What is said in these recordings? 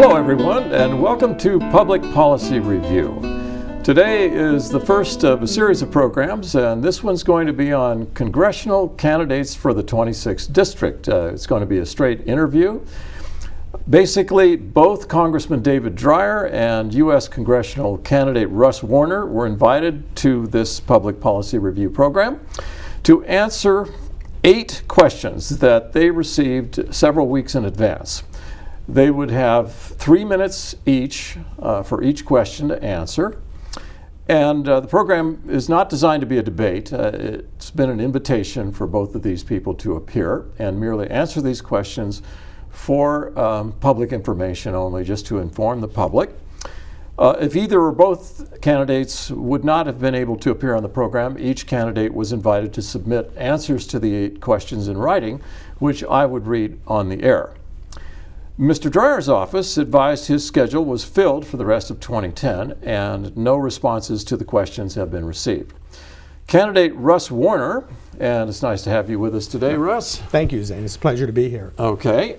Hello everyone, and welcome to Public Policy Review. Today is the first of a series of programs, and this one's going to be on congressional candidates for the 26th District. It's going to be a straight interview. Basically, both Congressman David Dreyer and U.S. congressional candidate Russ Warner were invited to this Public Policy Review program to answer 8 questions that they received several weeks in advance. They would have 3 minutes each for each question to answer. And the program is not designed to be a debate. It's been an invitation for both of these people to appear and merely answer these questions for public information only, just to inform the public. If either or both candidates would not have been able to appear on the program, each candidate was invited to submit answers to the 8 questions in writing, which I would read on the air. Mr. Dreyer's office advised his schedule was filled for the rest of 2010 and no responses to the questions have been received. Candidate Russ Warner, and it's nice to have you with us today, Russ. Thank you, Zane. It's a pleasure to be here. Okay.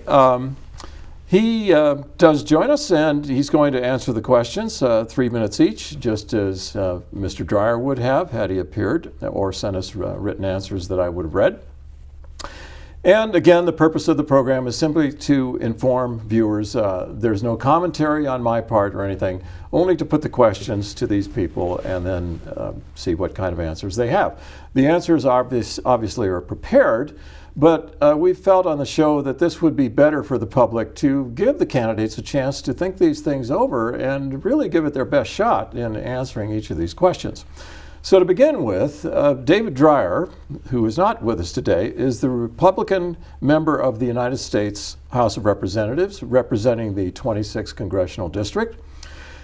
He does join us, and he's going to answer the questions 3 minutes each, just as Mr. Dreyer would have had he appeared or sent us written answers that I would have read. And again, the purpose of the program is simply to inform viewers. There's no commentary on my part or anything, only to put the questions to these people and then see what kind of answers they have. The answers obviously are prepared, but we felt on the show that this would be better for the public to give the candidates a chance to think these things over and really give it their best shot in answering each of these questions. So to begin with, David Dreyer, who is not with us today, is the Republican member of the United States House of Representatives, representing the 26th Congressional District.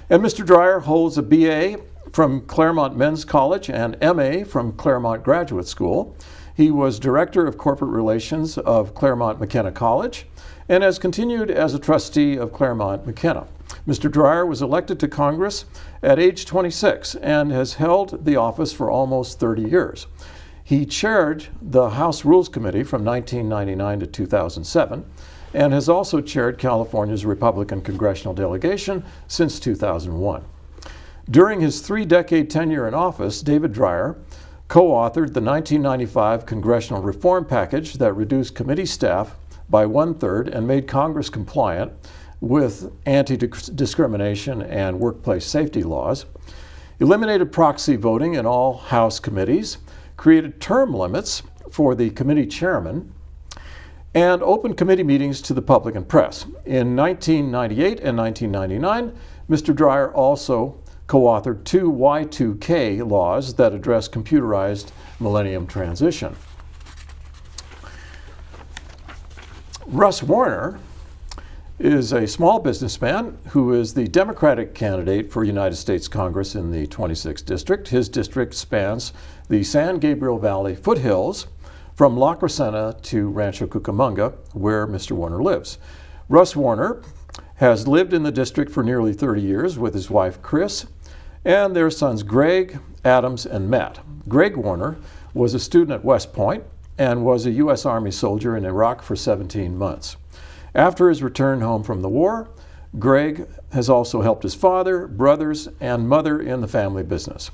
And Mr. Dreyer holds a BA from Claremont Men's College and MA from Claremont Graduate School. He was Director of Corporate Relations of Claremont McKenna College and has continued as a trustee of Claremont McKenna. Mr. Dreyer was elected to Congress at age 26 and has held the office for almost 30 years. He chaired the House Rules Committee from 1999 to 2007 and has also chaired California's Republican congressional delegation since 2001. During his 3-decade tenure in office, David Dreyer co-authored the 1995 congressional reform package that reduced committee staff by 1/3 and made Congress compliant with anti-discrimination and workplace safety laws, eliminated proxy voting in all House committees, created term limits for the committee chairman, and opened committee meetings to the public and press. In 1998 and 1999, Mr. Dreyer also co-authored 2 Y2K laws that address computerized millennium transition. Russ Warner is a small businessman who is the Democratic candidate for United States Congress in the 26th District. His district spans the San Gabriel Valley foothills from La Crescenta to Rancho Cucamonga, where Mr. Warner lives. Russ Warner has lived in the district for nearly 30 years with his wife Chris and their sons Greg, Adams, and Matt. Greg Warner was a student at West Point and was a U.S. Army soldier in Iraq for 17 months. After his return home from the war, Greg has also helped his father, brothers, and mother in the family business.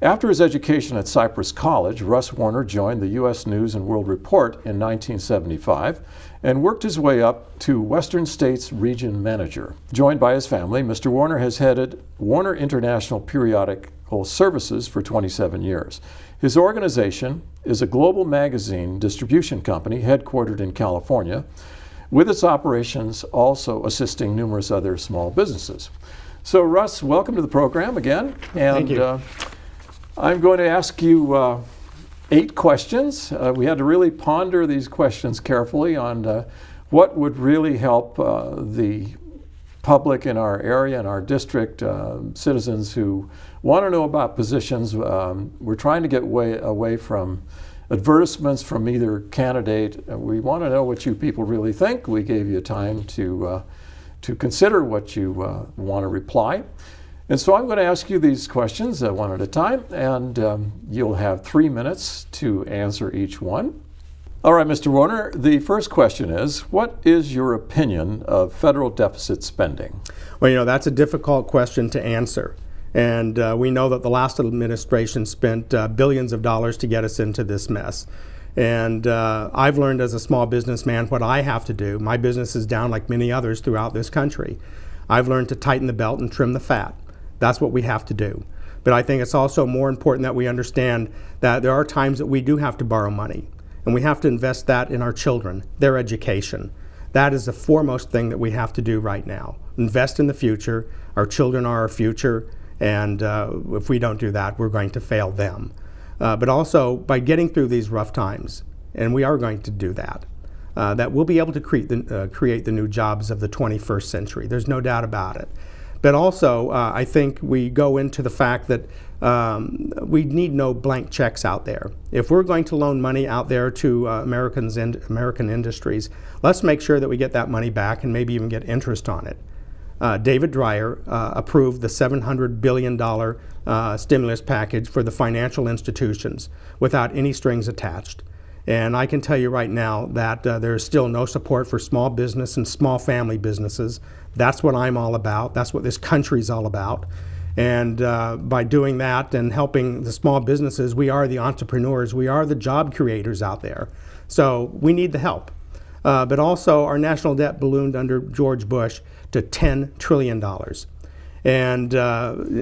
After his education at Cypress College, Russ Warner joined the U.S. News and World Report in 1975 and worked his way up to Western States Region Manager. Joined by his family, Mr. Warner has headed Warner International Periodical Services for 27 years. His organization is a global magazine distribution company headquartered in California, with its operations also assisting numerous other small businesses. So Russ, welcome to the program again. And Thank you. I'm going to ask you 8 questions. We had to really ponder these questions carefully on what would really help the public in our area, in our district, citizens who want to know about positions. We're trying to get away from advertisements from either candidate. We want to know what you people really think. We gave you time to consider what you want to reply. And so I'm going to ask you these questions one at a time, and you'll have 3 minutes to answer each one. All right, Mr. Warner, the first question is, what is your opinion of federal deficit spending? Well, that's a difficult question to answer. And we know that the last administration spent billions of dollars to get us into this mess. And I've learned as a small businessman what I have to do. My business is down like many others throughout this country. I've learned to tighten the belt and trim the fat. That's what we have to do. But I think it's also more important that we understand that there are times that we do have to borrow money. And we have to invest that in our children, their education. That is the foremost thing that we have to do right now. Invest in the future. Our children are our future. And if we don't do that, we're going to fail them. But also, by getting through these rough times, and we are going to do that, that we'll be able to create the new jobs of the 21st century. There's no doubt about it. But also, I think we go into the fact that we need no blank checks out there. If we're going to loan money out there to American industries, let's make sure that we get that money back and maybe even get interest on it. David Dreyer approved the $700 billion stimulus package for the financial institutions without any strings attached. And I can tell you right now that there is still no support for small business and small family businesses. That's what I'm all about. That's what this country's all about. And by doing that and helping the small businesses, we are the entrepreneurs. We are the job creators out there. So we need the help. But also, our national debt ballooned under George Bush to $10 trillion. And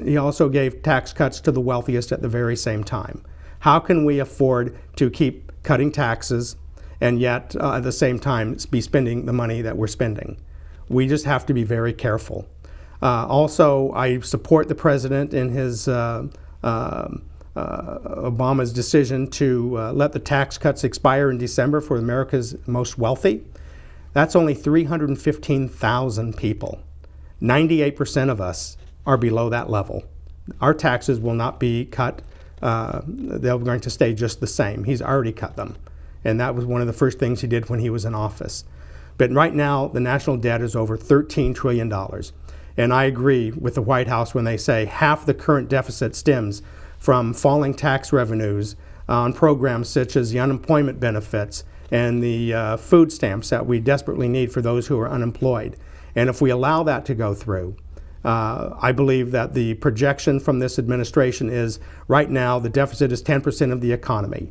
he also gave tax cuts to the wealthiest at the very same time. How can we afford to keep cutting taxes and yet at the same time be spending the money that we're spending? We just have to be very careful. Also, I support the president in his Obama's decision to let the tax cuts expire in December for America's most wealthy. That's only 315,000 people. 98% of us are below that level. Our taxes will not be cut. They're going to stay just the same. He's already cut them. And that was one of the first things he did when he was in office. But right now, the national debt is over $13 trillion. And I agree with the White House when they say half the current deficit stems from falling tax revenues on programs such as the unemployment benefits and the food stamps that we desperately need for those who are unemployed. And if we allow that to go through, I believe that the projection from this administration is right now the deficit is 10% of the economy.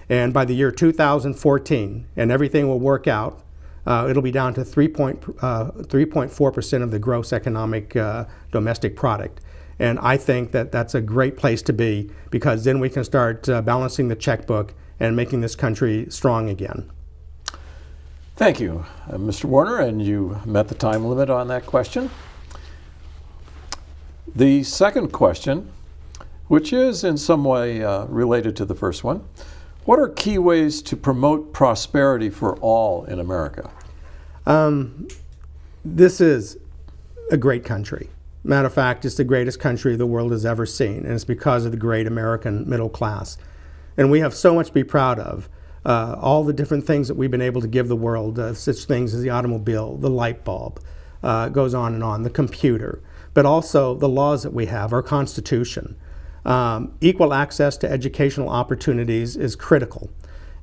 And by the year 2014, and everything will work out, it'll be down to 3.4% of the gross economic domestic product. And I think that that's a great place to be, because then we can start balancing the checkbook and making this country strong again. Thank you, Mr. Warner, and you met the time limit on that question. The second question, which is in some way related to the first one, what are key ways to promote prosperity for all in America? This is a great country. Matter of fact, it's the greatest country the world has ever seen, and it's because of the great American middle class. And we have so much to be proud of. All the different things that we've been able to give the world, such things as the automobile, the light bulb, goes on and on, the computer, but also the laws that we have, our Constitution. Equal access to educational opportunities is critical.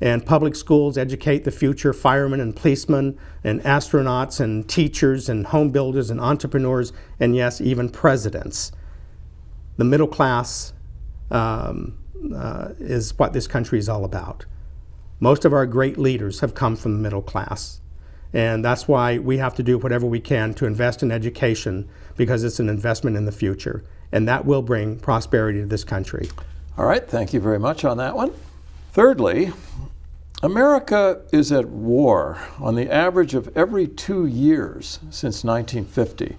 And public schools educate the future firemen and policemen and astronauts and teachers and home builders and entrepreneurs and, yes, even presidents. The middle class is what this country is all about. Most of our great leaders have come from the middle class. And that's why we have to do whatever we can to invest in education, because it's an investment in the future. And that will bring prosperity to this country. All right, thank you very much on that one. Thirdly, America is at war on the average of every 2 years since 1950,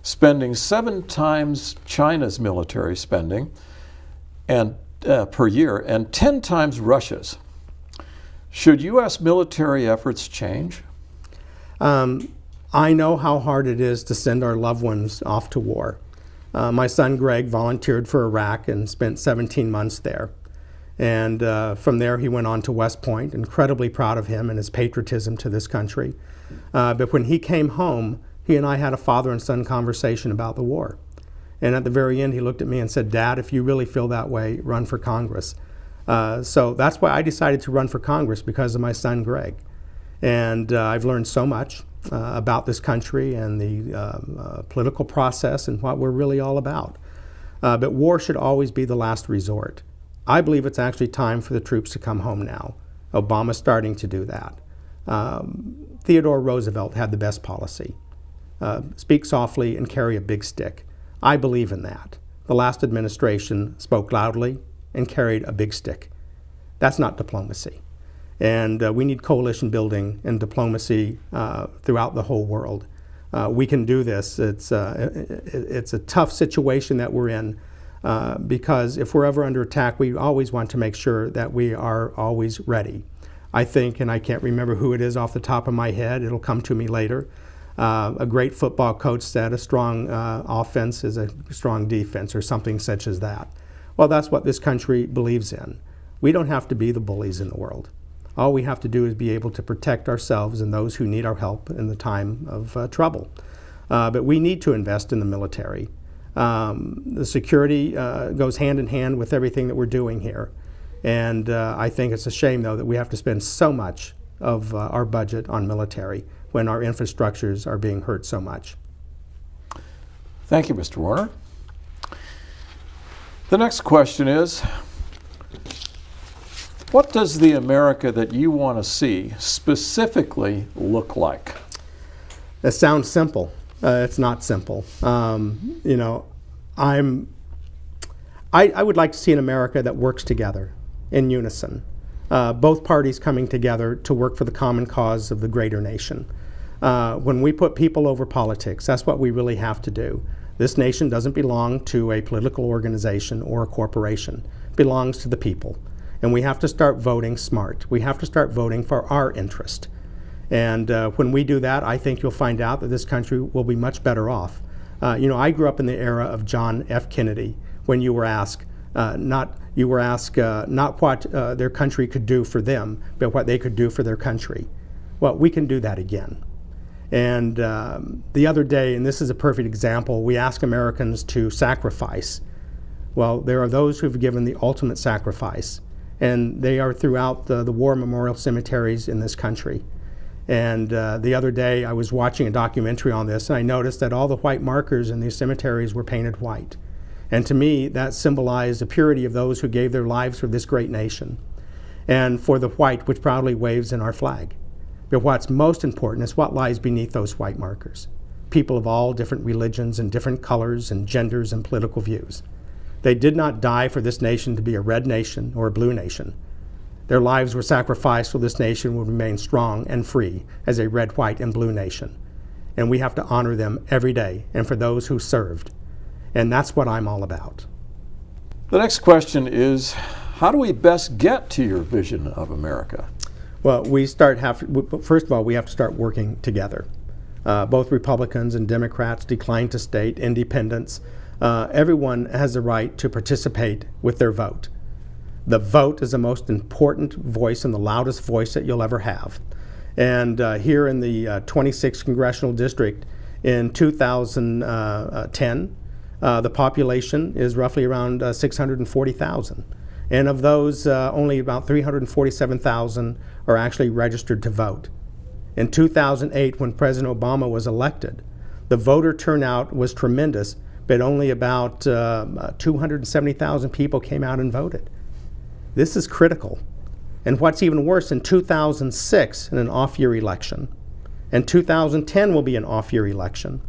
spending 7 times China's military spending and per year and 10 times Russia's. Should U.S. military efforts change? I know how hard it is to send our loved ones off to war. My son Greg volunteered for Iraq and spent 17 months there. And from there he went on to West Point, incredibly proud of him and his patriotism to this country. But when he came home, he and I had a father and son conversation about the war. And at the very end he looked at me and said, "Dad, if you really feel that way, run for Congress." So that's why I decided to run for Congress, because of my son, Greg. And I've learned so much about this country and the political process and what we're really all about. But war should always be the last resort. I believe it's actually time for the troops to come home now. Obama's starting to do that. Theodore Roosevelt had the best policy. Speak softly and carry a big stick. I believe in that. The last administration spoke loudly and carried a big stick. That's not diplomacy. And we need coalition building and diplomacy throughout the whole world. We can do this. It's a tough situation that we're in because if we're ever under attack, we always want to make sure that we are always ready. I think, and I can't remember who it is off the top of my head, it'll come to me later, a great football coach said a strong offense is a strong defense, or something such as that. Well, that's what this country believes in. We don't have to be the bullies in the world. All we have to do is be able to protect ourselves and those who need our help in the time of trouble. But we need to invest in the military. The security goes hand in hand with everything that we're doing here. And I think it's a shame, though, that we have to spend so much of our budget on military when our infrastructures are being hurt so much. Thank you, Mr. Warner. The next question is, what does the America that you want to see specifically look like? It sounds simple. It's not simple. I would like to see an America that works together in unison, both parties coming together to work for the common cause of the greater nation. When we put people over politics, that's what we really have to do. This nation doesn't belong to a political organization or a corporation. It belongs to the people. And we have to start voting smart. We have to start voting for our interest. And when we do that, I think you'll find out that this country will be much better off. I grew up in the era of John F. Kennedy, when you were asked not what their country could do for them, but what they could do for their country. Well, we can do that again. And the other day, and this is a perfect example, we ask Americans to sacrifice. Well, there are those who have given the ultimate sacrifice, and they are throughout the war memorial cemeteries in this country. And the other day, I was watching a documentary on this, and I noticed that all the white markers in these cemeteries were painted white. And to me, that symbolized the purity of those who gave their lives for this great nation, and for the white which proudly waves in our flag. But what's most important is what lies beneath those white markers. People of all different religions and different colors and genders and political views. They did not die for this nation to be a red nation or a blue nation. Their lives were sacrificed so this nation would remain strong and free as a red, white, and blue nation. And we have to honor them every day, and for those who served. And that's what I'm all about. The next question is, how do we best get to your vision of America? Well, first of all, we have to start working together. Both Republicans and Democrats, declined to state, independents, everyone has the right to participate with their vote. The vote is the most important voice and the loudest voice that you'll ever have. And here in the 26th Congressional District in 2010, the population is roughly around 640,000. And of those, only about 347,000 are actually registered to vote. In 2008, when President Obama was elected, the voter turnout was tremendous, but only about 270,000 people came out and voted. This is critical. And what's even worse, in 2006, in an off-year election, and 2010 will be an off-year election,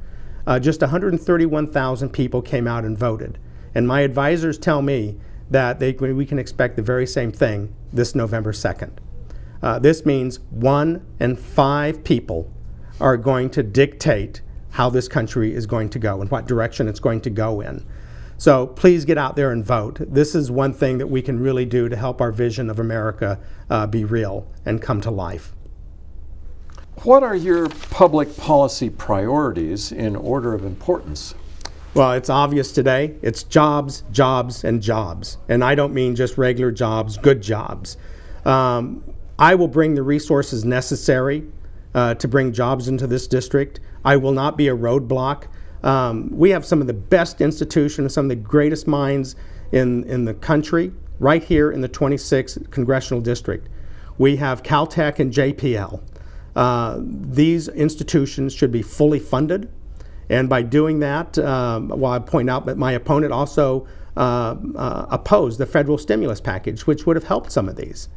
just 131,000 people came out and voted. And my advisors tell me that we can expect the very same thing this November 2nd. This means 1 in 5 people are going to dictate how this country is going to go and what direction it's going to go in. So please get out there and vote. This is one thing that we can really do to help our vision of America be real and come to life. What are your public policy priorities in order of importance? Well, it's obvious today. It's jobs, jobs, and jobs. And I don't mean just regular jobs, good jobs. I will bring the resources necessary to bring jobs into this district. I will not be a roadblock. We have some of the best institutions, some of the greatest minds in the country right here in the 26th Congressional District. We have Caltech and JPL. These institutions should be fully funded, and by doing that, I point out that my opponent also opposed the federal stimulus package, which would have helped some of these.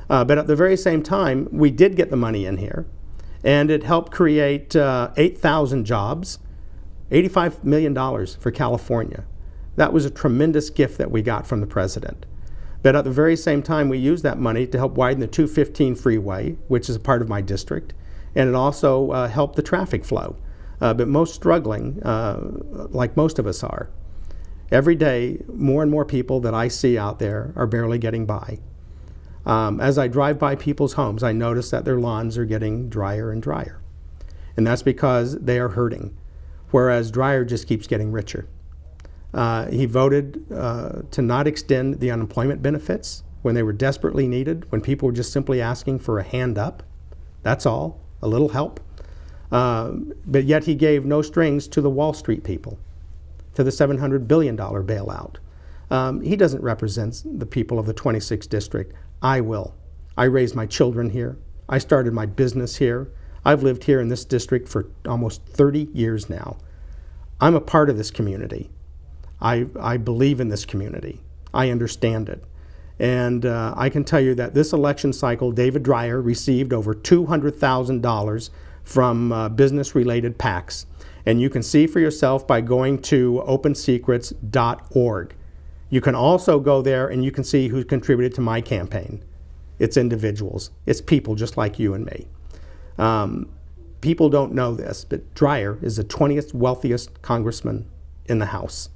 But at the very same time, we did get the money in here, and it helped create 8,000 jobs, $85 million for California. That was a tremendous gift that we got from the president. But at the very same time, we used that money to help widen the 215 freeway, which is a part of my district, and it also helped the traffic flow. But most struggling, like most of us are. Every day, more and more people that I see out there are barely getting by. As I drive by people's homes, I notice that their lawns are getting drier and drier. And that's because they are hurting, whereas Dreyer just keeps getting richer. He voted to not extend the unemployment benefits when they were desperately needed, when people were just simply asking for a hand up. That's all, a little help. But yet he gave no strings to the Wall Street people, to the $700 billion bailout. He doesn't represent the people of the 26th District. I will. I raised my children here. I started my business here. I've lived here in this district for almost 30 years now. I'm a part of this community. I believe in this community. I understand it. And I can tell you that this election cycle, David Dreyer received over $200,000 from business-related PACs. And you can see for yourself by going to opensecrets.org. You can also go there and you can see who contributed to my campaign. It's individuals. It's people just like you and me. People don't know this, but Dreyer is the 20th wealthiest congressman in the House.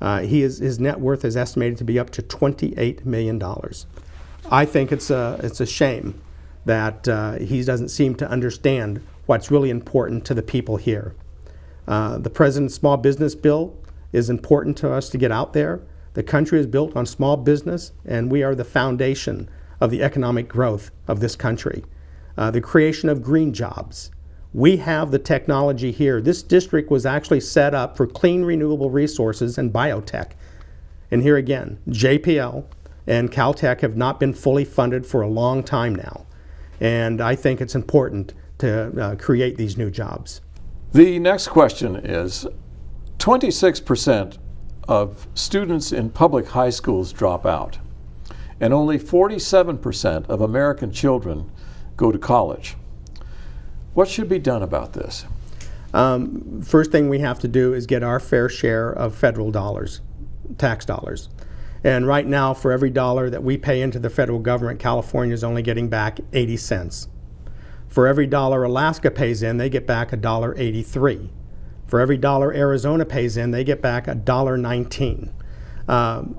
His net worth is estimated to be up to $28 million. I think it's a shame that he doesn't seem to understand what's really important to the people here. The President's small business bill is important to us to get out there. The country is built on small business, and we are the foundation of the economic growth of this country. The creation of green jobs. We have the technology here. This district was actually set up for clean renewable resources and biotech. And here again, JPL and Caltech have not been fully funded for a long time now. And I think it's important to create these new jobs. The next question is, 26% of students in public high schools drop out, and only 47% of American children go to college. What should be done about this? First thing we have to do is get our fair share of federal dollars, tax dollars. And right now, for every dollar that we pay into the federal government, California is only getting back 80 cents. For every dollar Alaska pays in, they get back $1.83. For every dollar Arizona pays in, they get back $1.19.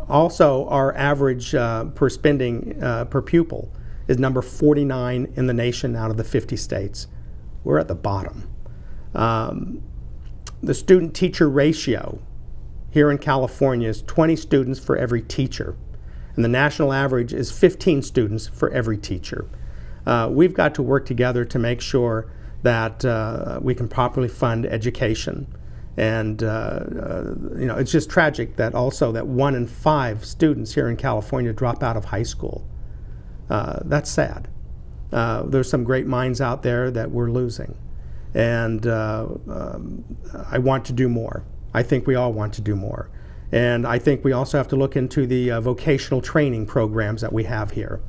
Also, our average per pupil is number 49 in the nation out of the 50 states. We're at the bottom. The student-teacher ratio here in California is 20 students for every teacher, and the national average is 15 students for every teacher. We've got to work together to make sure that we can properly fund education. And it's just tragic that also that 1 in 5 students here in California drop out of high school. That's sad. There's some great minds out there that we're losing. And I want to do more. I think we all want to do more. And I think we also have to look into the vocational training programs that we have here.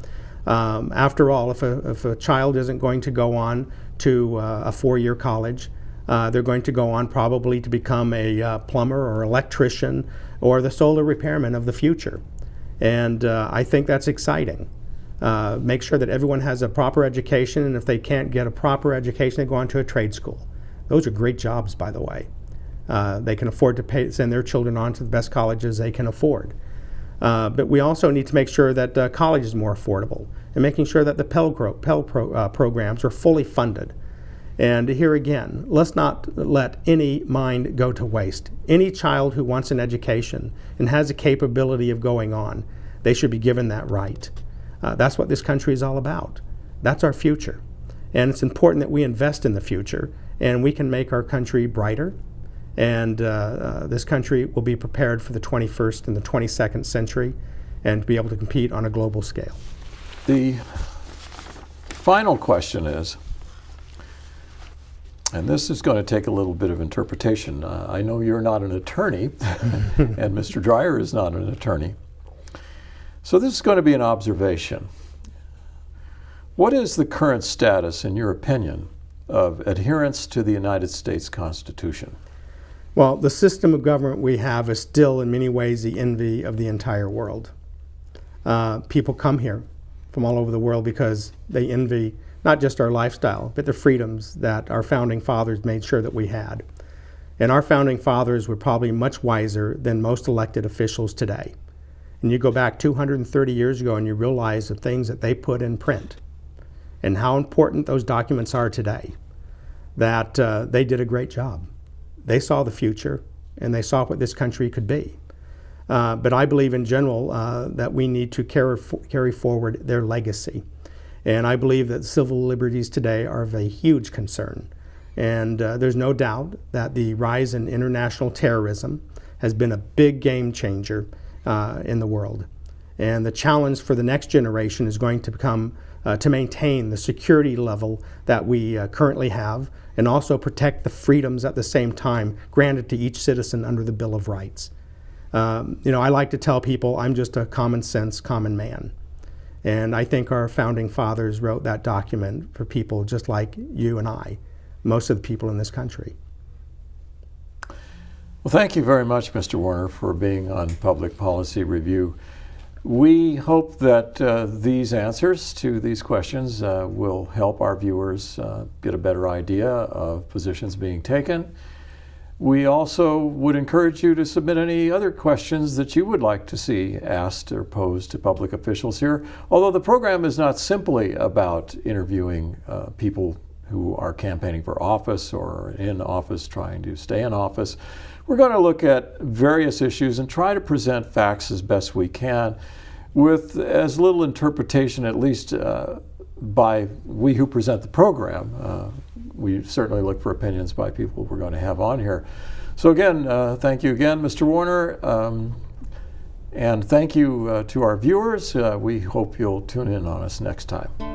After all, if a child isn't going to go on to a 4-year college, they're going to go on probably to become a plumber or electrician or the solar repairman of the future. And I think that's exciting. Make sure that everyone has a proper education, and if they can't get a proper education, they go on to a trade school. Those are great jobs, by the way. They can afford to send their children on to the best colleges they can afford. But we also need to make sure that college is more affordable, and making sure that the Pell programs are fully funded. And here again, let's not let any mind go to waste. Any child who wants an education and has the capability of going on, they should be given that right. That's what this country is all about. That's our future. And it's important that we invest in the future, and we can make our country brighter. And this country will be prepared for the 21st and the 22nd century. and to be able to compete on a global scale. The final question is, and this is going to take a little bit of interpretation. I know you're not an attorney, and Mr. Dreyer is not an attorney. So this is going to be an observation. What is the current status, in your opinion, of adherence to the United States Constitution? Well, the system of government we have is still in many ways the envy of the entire world. People come here from all over the world because they envy not just our lifestyle, but the freedoms that our founding fathers made sure that we had. And our founding fathers were probably much wiser than most elected officials today. And you go back 230 years ago and you realize the things that they put in print and how important those documents are today, that they did a great job. They saw the future and they saw what this country could be. But I believe in general that we need to carry forward their legacy. And I believe that civil liberties today are of a huge concern. And there's no doubt that the rise in international terrorism has been a big game changer in the world. And the challenge for the next generation is going to become to maintain the security level that we currently have and also protect the freedoms at the same time granted to each citizen under the Bill of Rights. I like to tell people I'm just a common sense, common man. And I think our founding fathers wrote that document for people just like you and I, most of the people in this country. Well, thank you very much, Mr. Warner, for being on Public Policy Review. We hope that these answers to these questions will help our viewers get a better idea of positions being taken. We also would encourage you to submit any other questions that you would like to see asked or posed to public officials here. Although the program is not simply about interviewing people who are campaigning for office or in office trying to stay in office, we're going to look at various issues and try to present facts as best we can with as little interpretation, at least by we who present the program. We certainly look for opinions by people we're going to have on here. So again, thank you again, Mr. Warner, and thank you to our viewers. We hope you'll tune in on us next time.